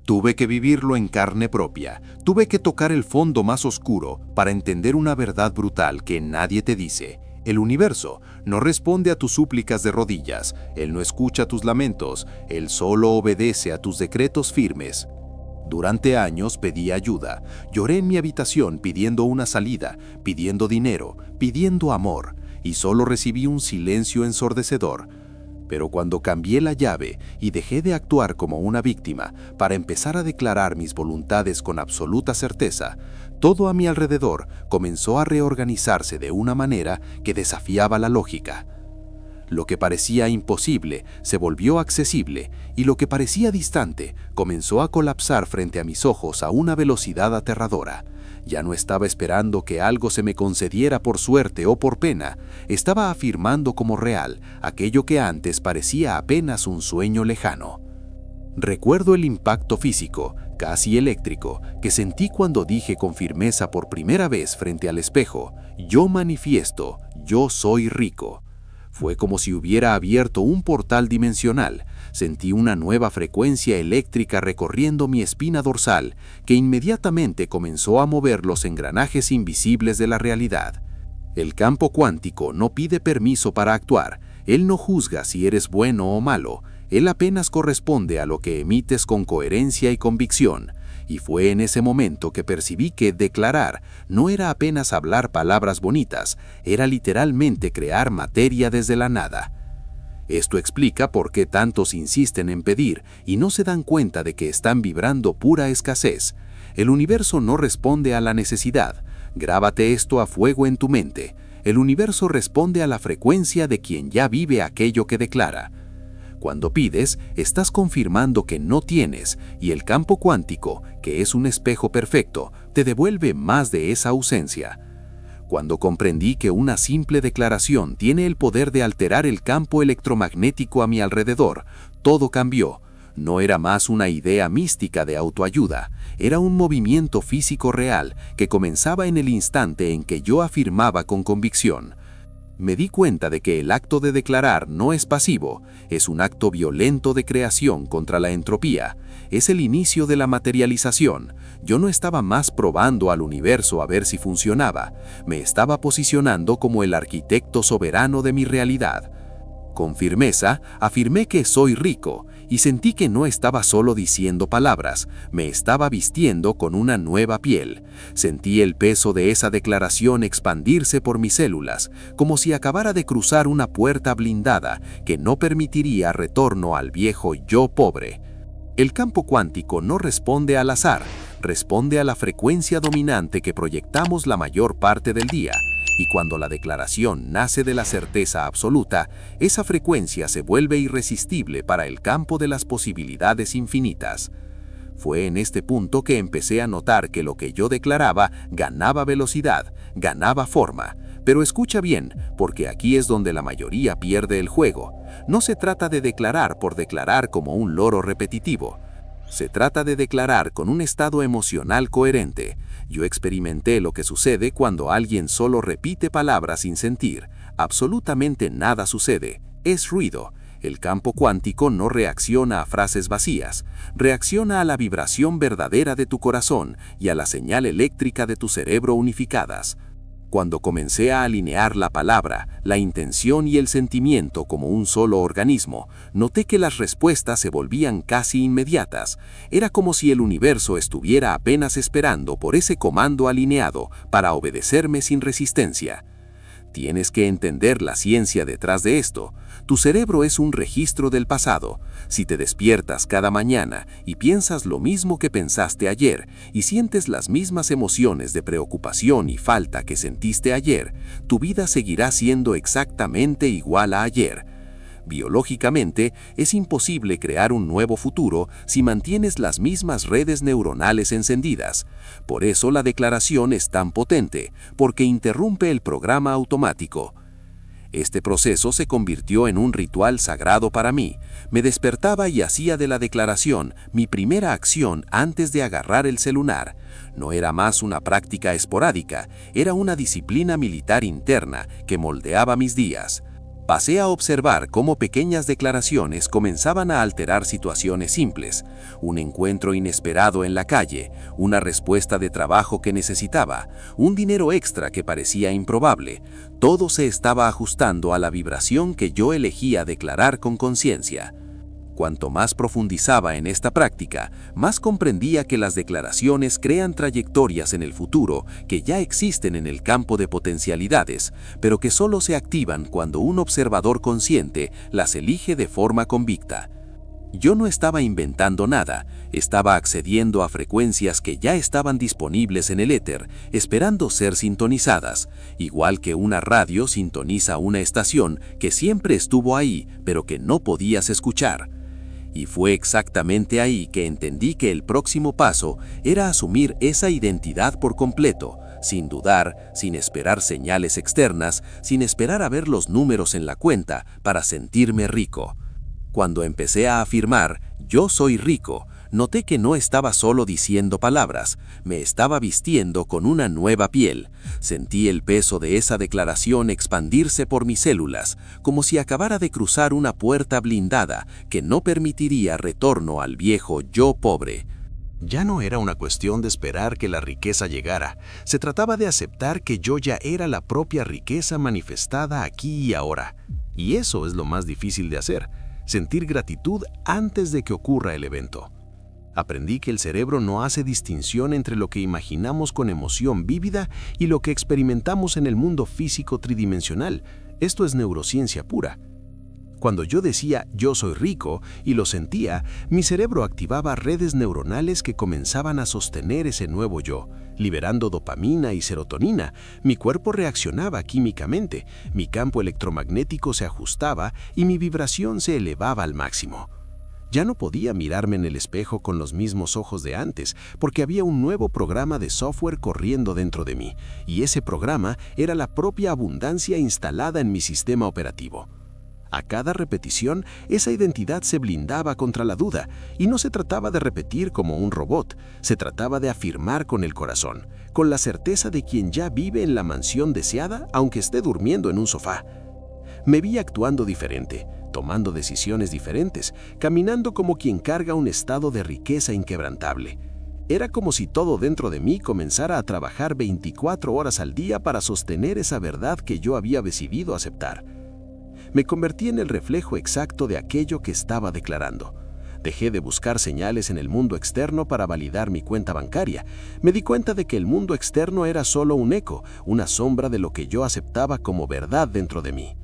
Tuve que vivirlo en carne propia, tuve que tocar el fondo más oscuro para entender una verdad brutal que nadie te dice. El universo no responde a tus súplicas de rodillas, él no escucha tus lamentos, él solo obedece a tus decretos firmes. Durante años pedí ayuda, lloré en mi habitación pidiendo una salida, pidiendo dinero, pidiendo amor, y solo recibí un silencio ensordecedor. Pero cuando cambié la llave y dejé de actuar como una víctima para empezar a declarar mis voluntades con absoluta certeza, todo a mi alrededor comenzó a reorganizarse de una manera que desafiaba la lógica. Lo que parecía imposible se volvió accesible y lo que parecía distante comenzó a colapsar frente a mis ojos a una velocidad aterradora. Ya no estaba esperando que algo se me concediera por suerte o por pena, estaba afirmando como real aquello que antes parecía apenas un sueño lejano. Recuerdo el impacto físico, casi eléctrico, que sentí cuando dije con firmeza por primera vez frente al espejo: yo manifiesto, yo soy rico. Fue como si hubiera abierto un portal dimensional. Sentí una nueva frecuencia eléctrica recorriendo mi espina dorsal, que inmediatamente comenzó a mover los engranajes invisibles de la realidad. El campo cuántico no pide permiso para actuar. Él no juzga si eres bueno o malo. Él apenas corresponde a lo que emites con coherencia y convicción. Y fue en ese momento que percibí que declarar no era apenas hablar palabras bonitas, era literalmente crear materia desde la nada. Esto explica por qué tantos insisten en pedir y no se dan cuenta de que están vibrando pura escasez. El universo no responde a la necesidad. Grábate esto a fuego en tu mente. El universo responde a la frecuencia de quien ya vive aquello que declara. Cuando pides, estás confirmando que no tienes, y el campo cuántico, que es un espejo perfecto, te devuelve más de esa ausencia. Cuando comprendí que una simple declaración tiene el poder de alterar el campo electromagnético a mi alrededor, todo cambió. No era más una idea mística de autoayuda, era un movimiento físico real que comenzaba en el instante en que yo afirmaba con convicción. Me di cuenta de que el acto de declarar no es pasivo, es un acto violento de creación contra la entropía, es el inicio de la materialización. Yo no estaba más probando al universo a ver si funcionaba, me estaba posicionando como el arquitecto soberano de mi realidad. Con firmeza, afirmé que soy rico, y sentí que no estaba solo diciendo palabras, me estaba vistiendo con una nueva piel. Sentí el peso de esa declaración expandirse por mis células, como si acabara de cruzar una puerta blindada que no permitiría retorno al viejo yo pobre. El campo cuántico no responde al azar, responde a la frecuencia dominante que proyectamos la mayor parte del día. Y cuando la declaración nace de la certeza absoluta, esa frecuencia se vuelve irresistible para el campo de las posibilidades infinitas. Fue en este punto que empecé a notar que lo que yo declaraba ganaba velocidad, ganaba forma. Pero escucha bien, porque aquí es donde la mayoría pierde el juego. No se trata de declarar por declarar como un loro repetitivo. Se trata de declarar con un estado emocional coherente. Yo experimenté lo que sucede cuando alguien solo repite palabras sin sentir. Absolutamente nada sucede. Es ruido. El campo cuántico no reacciona a frases vacías. Reacciona a la vibración verdadera de tu corazón y a la señal eléctrica de tu cerebro unificadas. Cuando comencé a alinear la palabra, la intención y el sentimiento como un solo organismo, noté que las respuestas se volvían casi inmediatas. Era como si el universo estuviera apenas esperando por ese comando alineado para obedecerme sin resistencia. Tienes que entender la ciencia detrás de esto. Tu cerebro es un registro del pasado. Si te despiertas cada mañana y piensas lo mismo que pensaste ayer y sientes las mismas emociones de preocupación y falta que sentiste ayer, tu vida seguirá siendo exactamente igual a ayer. Biológicamente, es imposible crear un nuevo futuro si mantienes las mismas redes neuronales encendidas. Por eso la declaración es tan potente, porque interrumpe el programa automático. Este proceso se convirtió en un ritual sagrado para mí. Me despertaba y hacía de la declaración mi primera acción antes de agarrar el celular. No era más una práctica esporádica, era una disciplina militar interna que moldeaba mis días. Pasé a observar cómo pequeñas declaraciones comenzaban a alterar situaciones simples, un encuentro inesperado en la calle, una respuesta de trabajo que necesitaba, un dinero extra que parecía improbable. Todo se estaba ajustando a la vibración que yo elegía declarar con conciencia. Cuanto más profundizaba en esta práctica, más comprendía que las declaraciones crean trayectorias en el futuro que ya existen en el campo de potencialidades, pero que solo se activan cuando un observador consciente las elige de forma convicta. Yo no estaba inventando nada, estaba accediendo a frecuencias que ya estaban disponibles en el éter, esperando ser sintonizadas, igual que una radio sintoniza una estación que siempre estuvo ahí, pero que no podías escuchar. Y fue exactamente ahí que entendí que el próximo paso era asumir esa identidad por completo, sin dudar, sin esperar señales externas, sin esperar a ver los números en la cuenta para sentirme rico. Cuando empecé a afirmar, yo soy rico, noté que no estaba solo diciendo palabras, me estaba vistiendo con una nueva piel. Sentí el peso de esa declaración expandirse por mis células, como si acabara de cruzar una puerta blindada que no permitiría retorno al viejo yo pobre. Ya no era una cuestión de esperar que la riqueza llegara, se trataba de aceptar que yo ya era la propia riqueza manifestada aquí y ahora. Y eso es lo más difícil de hacer, sentir gratitud antes de que ocurra el evento. Aprendí que el cerebro no hace distinción entre lo que imaginamos con emoción vívida y lo que experimentamos en el mundo físico tridimensional. Esto es neurociencia pura. Cuando yo decía yo soy rico y lo sentía, mi cerebro activaba redes neuronales que comenzaban a sostener ese nuevo yo, liberando dopamina y serotonina. Mi cuerpo reaccionaba químicamente, mi campo electromagnético se ajustaba y mi vibración se elevaba al máximo. Ya no podía mirarme en el espejo con los mismos ojos de antes, porque había un nuevo programa de software corriendo dentro de mí, y ese programa era la propia abundancia instalada en mi sistema operativo. A cada repetición, esa identidad se blindaba contra la duda, y no se trataba de repetir como un robot, se trataba de afirmar con el corazón, con la certeza de quien ya vive en la mansión deseada, aunque esté durmiendo en un sofá. Me vi actuando diferente, tomando decisiones diferentes, caminando como quien carga un estado de riqueza inquebrantable. Era como si todo dentro de mí comenzara a trabajar 24 horas al día para sostener esa verdad que yo había decidido aceptar. Me convertí en el reflejo exacto de aquello que estaba declarando. Dejé de buscar señales en el mundo externo para validar mi cuenta bancaria. Me di cuenta de que el mundo externo era solo un eco, una sombra de lo que yo aceptaba como verdad dentro de mí.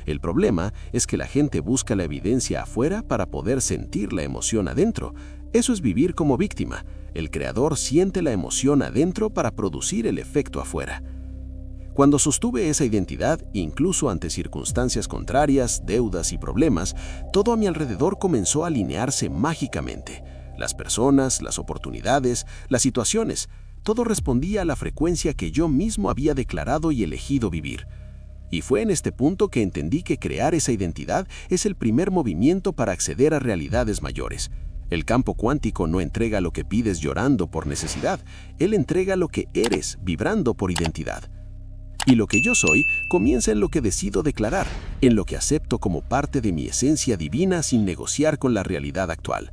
El problema es que la gente busca la evidencia afuera para poder sentir la emoción adentro. Eso es vivir como víctima. El creador siente la emoción adentro para producir el efecto afuera. Cuando sostuve esa identidad, incluso ante circunstancias contrarias, deudas y problemas, todo a mi alrededor comenzó a alinearse mágicamente. Las personas, las oportunidades, las situaciones, todo respondía a la frecuencia que yo mismo había declarado y elegido vivir. Y fue en este punto que entendí que crear esa identidad es el primer movimiento para acceder a realidades mayores. El campo cuántico no entrega lo que pides llorando por necesidad, él entrega lo que eres vibrando por identidad. Y lo que yo soy comienza en lo que decido declarar, en lo que acepto como parte de mi esencia divina sin negociar con la realidad actual.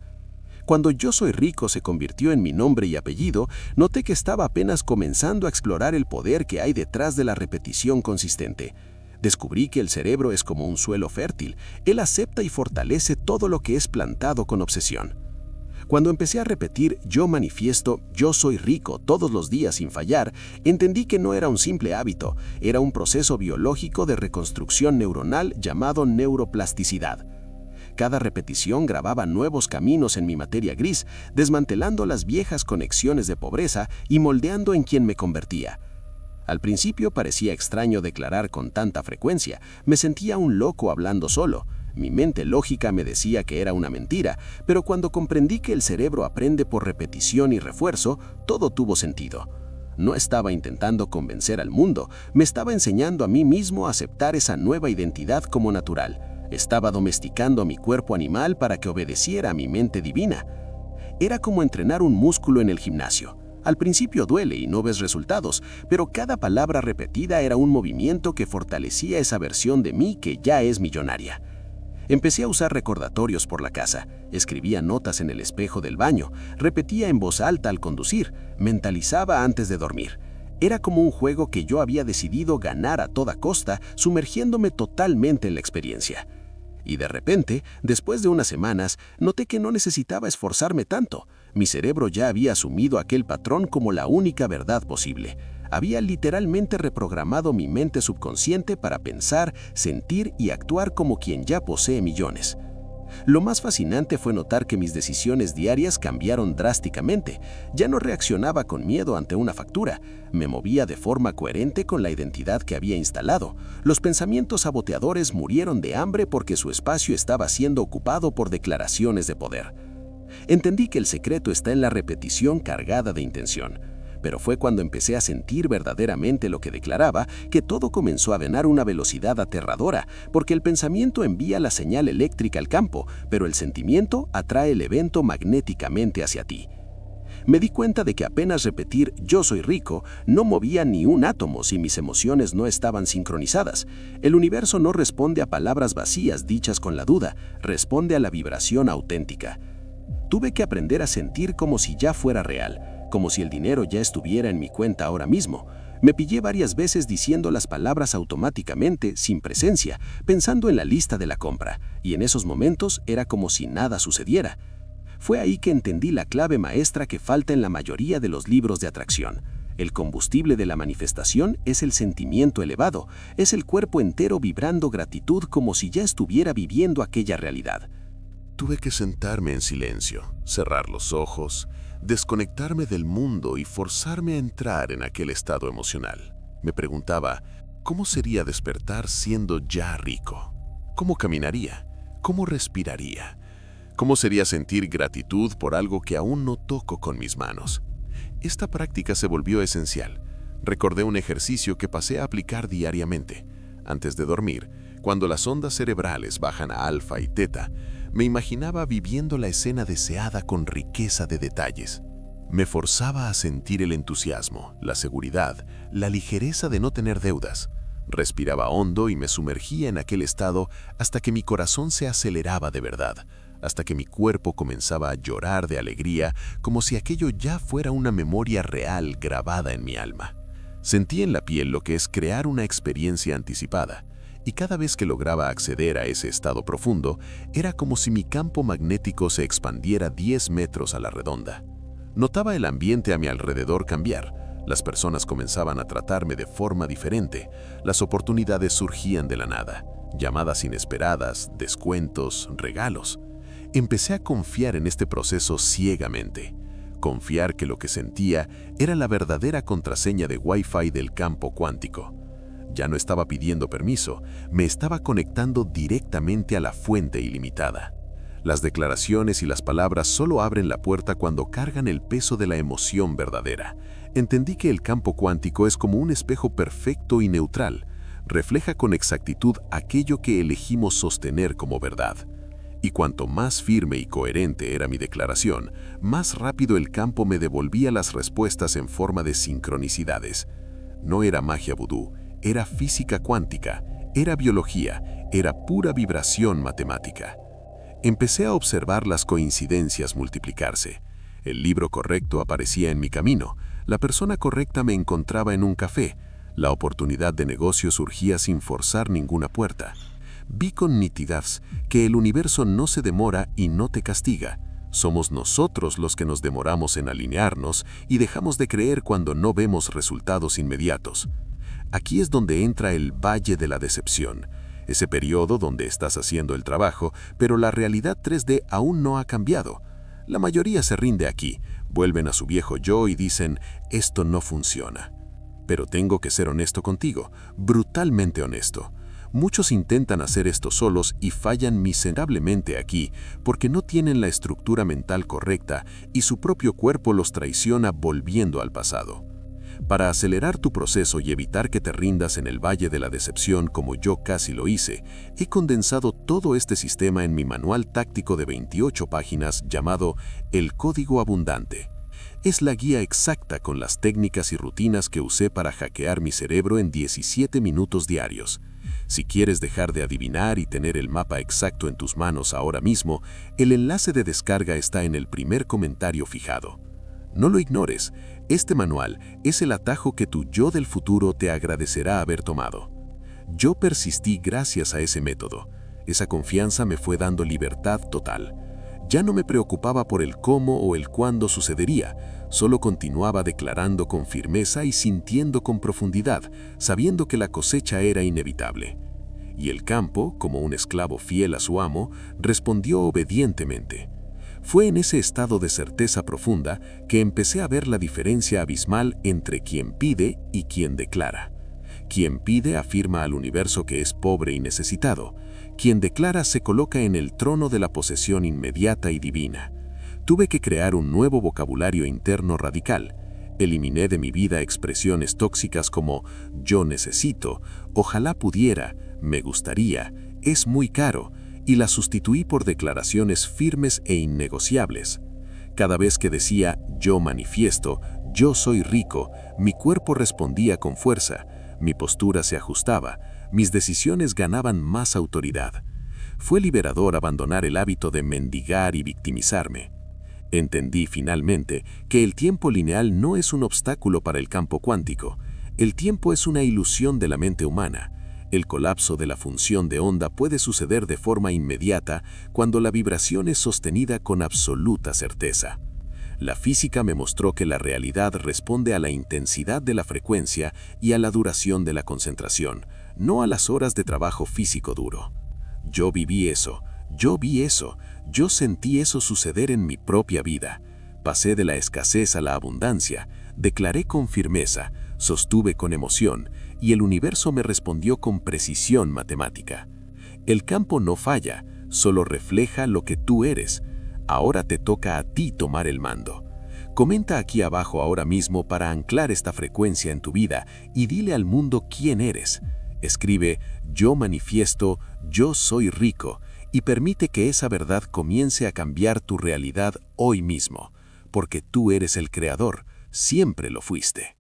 Cuando yo soy rico se convirtió en mi nombre y apellido, noté que estaba apenas comenzando a explorar el poder que hay detrás de la repetición consistente. Descubrí que el cerebro es como un suelo fértil, él acepta y fortalece todo lo que es plantado con obsesión. Cuando empecé a repetir yo manifiesto, yo soy rico todos los días sin fallar, entendí que no era un simple hábito, era un proceso biológico de reconstrucción neuronal llamado neuroplasticidad. Cada repetición grababa nuevos caminos en mi materia gris, desmantelando las viejas conexiones de pobreza y moldeando en quien me convertía. Al principio parecía extraño declarar con tanta frecuencia, me sentía un loco hablando solo. Mi mente lógica me decía que era una mentira, pero cuando comprendí que el cerebro aprende por repetición y refuerzo, todo tuvo sentido. No estaba intentando convencer al mundo, me estaba enseñando a mí mismo a aceptar esa nueva identidad como natural. Estaba domesticando a mi cuerpo animal para que obedeciera a mi mente divina. Era como entrenar un músculo en el gimnasio. Al principio duele y no ves resultados, pero cada palabra repetida era un movimiento que fortalecía esa versión de mí que ya es millonaria. Empecé a usar recordatorios por la casa, escribía notas en el espejo del baño, repetía en voz alta al conducir, mentalizaba antes de dormir. Era como un juego que yo había decidido ganar a toda costa, sumergiéndome totalmente en la experiencia. Y de repente, después de unas semanas, noté que no necesitaba esforzarme tanto. Mi cerebro ya había asumido aquel patrón como la única verdad posible. Había literalmente reprogramado mi mente subconsciente para pensar, sentir y actuar como quien ya posee millones. Lo más fascinante fue notar que mis decisiones diarias cambiaron drásticamente. Ya no reaccionaba con miedo ante una factura. Me movía de forma coherente con la identidad que había instalado. Los pensamientos saboteadores murieron de hambre porque su espacio estaba siendo ocupado por declaraciones de poder. Entendí que el secreto está en la repetición cargada de intención. Pero fue cuando empecé a sentir verdaderamente lo que declaraba que todo comenzó a ganar una velocidad aterradora, porque el pensamiento envía la señal eléctrica al campo, pero el sentimiento atrae el evento magnéticamente hacia ti. Me di cuenta de que apenas repetir "yo soy rico" no movía ni un átomo si mis emociones no estaban sincronizadas. El universo no responde a palabras vacías dichas con la duda, responde a la vibración auténtica. Tuve que aprender a sentir como si ya fuera real, como si el dinero ya estuviera en mi cuenta ahora mismo. Me pillé varias veces diciendo las palabras automáticamente, sin presencia, pensando en la lista de la compra, y en esos momentos era como si nada sucediera. Fue ahí que entendí la clave maestra que falta en la mayoría de los libros de atracción. El combustible de la manifestación es el sentimiento elevado, es el cuerpo entero vibrando gratitud como si ya estuviera viviendo aquella realidad. Tuve que sentarme en silencio, cerrar los ojos, desconectarme del mundo y forzarme a entrar en aquel estado emocional. Me preguntaba, ¿cómo sería despertar siendo ya rico? ¿Cómo caminaría? ¿Cómo respiraría? ¿Cómo sería sentir gratitud por algo que aún no toco con mis manos? Esta práctica se volvió esencial. Recordé un ejercicio que pasé a aplicar diariamente. Antes de dormir, cuando las ondas cerebrales bajan a alfa y teta, me imaginaba viviendo la escena deseada con riqueza de detalles. Me forzaba a sentir el entusiasmo, la seguridad, la ligereza de no tener deudas. Respiraba hondo y me sumergía en aquel estado hasta que mi corazón se aceleraba de verdad, hasta que mi cuerpo comenzaba a llorar de alegría como si aquello ya fuera una memoria real grabada en mi alma. Sentí en la piel lo que es crear una experiencia anticipada. Y cada vez que lograba acceder a ese estado profundo, era como si mi campo magnético se expandiera 10 metros a la redonda. Notaba el ambiente a mi alrededor cambiar. Las personas comenzaban a tratarme de forma diferente. Las oportunidades surgían de la nada. Llamadas inesperadas, descuentos, regalos. Empecé a confiar en este proceso ciegamente. Confiar que lo que sentía era la verdadera contraseña de Wi-Fi del campo cuántico. Ya no estaba pidiendo permiso, me estaba conectando directamente a la fuente ilimitada. Las declaraciones y las palabras solo abren la puerta cuando cargan el peso de la emoción verdadera. Entendí que el campo cuántico es como un espejo perfecto y neutral. Refleja con exactitud aquello que elegimos sostener como verdad. Y cuanto más firme y coherente era mi declaración, más rápido el campo me devolvía las respuestas en forma de sincronicidades. No era magia vudú. Era física cuántica, era biología, era pura vibración matemática. Empecé a observar las coincidencias multiplicarse. El libro correcto aparecía en mi camino, la persona correcta me encontraba en un café, la oportunidad de negocio surgía sin forzar ninguna puerta. Vi con nitidez que el universo no se demora y no te castiga. Somos nosotros los que nos demoramos en alinearnos y dejamos de creer cuando no vemos resultados inmediatos. Aquí es donde entra el valle de la decepción, ese periodo donde estás haciendo el trabajo, pero la realidad 3D aún no ha cambiado. La mayoría se rinde aquí, vuelven a su viejo yo y dicen, esto no funciona. Pero tengo que ser honesto contigo, brutalmente honesto. Muchos intentan hacer esto solos y fallan miserablemente aquí porque no tienen la estructura mental correcta y su propio cuerpo los traiciona volviendo al pasado. Para acelerar tu proceso y evitar que te rindas en el valle de la decepción como yo casi lo hice, he condensado todo este sistema en mi manual táctico de 28 páginas llamado El Código Abundante. Es la guía exacta con las técnicas y rutinas que usé para hackear mi cerebro en 17 minutos diarios. Si quieres dejar de adivinar y tener el mapa exacto en tus manos ahora mismo, el enlace de descarga está en el primer comentario fijado. No lo ignores, este manual es el atajo que tu yo del futuro te agradecerá haber tomado. Yo persistí gracias a ese método. Esa confianza me fue dando libertad total. Ya no me preocupaba por el cómo o el cuándo sucedería, solo continuaba declarando con firmeza y sintiendo con profundidad, sabiendo que la cosecha era inevitable. Y el campo, como un esclavo fiel a su amo, respondió obedientemente. Fue en ese estado de certeza profunda que empecé a ver la diferencia abismal entre quien pide y quien declara. Quien pide afirma al universo que es pobre y necesitado. Quien declara se coloca en el trono de la posesión inmediata y divina. Tuve que crear un nuevo vocabulario interno radical. Eliminé de mi vida expresiones tóxicas como yo necesito, ojalá pudiera, me gustaría, es muy caro, y las sustituí por declaraciones firmes e innegociables. Cada vez que decía yo manifiesto, yo soy rico, mi cuerpo respondía con fuerza, mi postura se ajustaba, mis decisiones ganaban más autoridad. Fue liberador abandonar el hábito de mendigar y victimizarme. Entendí finalmente que el tiempo lineal no es un obstáculo para el campo cuántico. El tiempo es una ilusión de la mente humana. El colapso de la función de onda puede suceder de forma inmediata cuando la vibración es sostenida con absoluta certeza. La física me mostró que la realidad responde a la intensidad de la frecuencia y a la duración de la concentración, no a las horas de trabajo físico duro. Yo viví eso, yo vi eso, yo sentí eso suceder en mi propia vida. Pasé de la escasez a la abundancia, declaré con firmeza, sostuve con emoción, y el universo me respondió con precisión matemática. El campo no falla, solo refleja lo que tú eres. Ahora te toca a ti tomar el mando. Comenta aquí abajo ahora mismo para anclar esta frecuencia en tu vida y dile al mundo quién eres. Escribe, yo manifiesto, yo soy rico, y permite que esa verdad comience a cambiar tu realidad hoy mismo, porque tú eres el creador, siempre lo fuiste.